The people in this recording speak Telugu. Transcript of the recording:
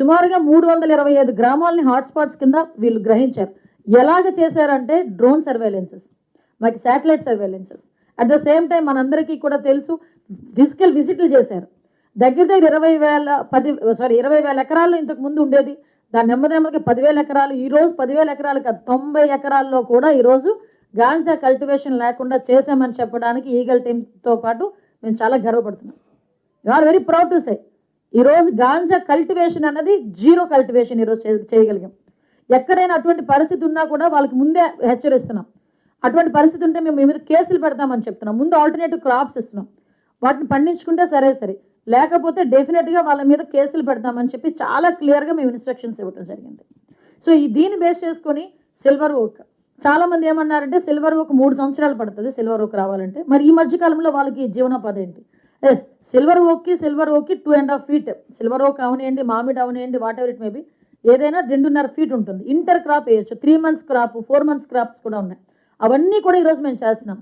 సుమారుగా 325 గ్రామాలని హాట్స్పాట్స్ కింద వీళ్ళు గ్రహించారు. ఎలాగ చేశారంటే డ్రోన్ సర్వేలెన్సెస్, మనకి satellite surveillances, at the same time మనందరికీ కూడా తెలుసు ఫిజికల్ విజిట్లు చేశారు. దగ్గర దగ్గర 20,000 ఎకరాల్లో ఇంతకు ముందు ఉండేది. దాని నెమ్మదిగా 10,000 ఎకరాలు, ఈరోజు 10,000 ఎకరాలు కాదు 90 ఎకరాల్లో కూడా ఈరోజు గాంజా కల్టివేషన్ లేకుండా చేసామని చెప్పడానికి ఈగల్ టీమ్తో పాటు మేము చాలా గర్వపడుతున్నాం. You are very proud to say ఈరోజు గాంజా కల్టివేషన్ అన్నది జీరో కల్టివేషన్ ఈరోజు చేయగలిగాం. ఎక్కడైనా అటువంటి పరిస్థితి ఉన్నా కూడా వాళ్ళకి ముందే హెచ్చరిస్తున్నాం. అటువంటి పరిస్థితి ఉంటే మేము మీ మీద కేసులు పెడతామని చెప్తున్నాం. ముందు ఆల్టర్నేటివ్ క్రాప్స్ ఇస్తున్నాం, వాటిని పండించుకుంటే సరే, లేకపోతే డెఫినెట్గా వాళ్ళ మీద కేసులు పెడతామని చెప్పి చాలా క్లియర్గా మేము ఇన్స్ట్రక్షన్స్ ఇవ్వడం జరిగింది. సో దీన్ని బేస్ చేసుకొని సిల్వర్ ఓక్, చాలామంది ఏమన్నారంటే సిల్వర్ ఓక్ 3 సంవత్సరాలు పడుతుంది సిల్వర్ ఓక్ రావాలంటే. మరి ఈ మధ్యకాలంలో వాళ్ళకి జీవనోపాధి ఏంటి? ఎస్, సిల్వర్ ఓక్కి 2.5 ఫీట్ సిల్వర్ ఓక్ అవనివ్వండి, మామిడి అవనివ్వండి, వాట్ ఎవర్ ఇట్ మేబీ, ఏదైనా 2.5 ఫీట్ ఉంటుంది. ఇంటర్ క్రాప్ వేయచ్చు, 3 మంత్స్ క్రాప్, 4 మంత్స్ క్రాప్స్ కూడా ఉన్నాయి. అవన్నీ కూడా ఈరోజు మేము చేస్తున్నాం.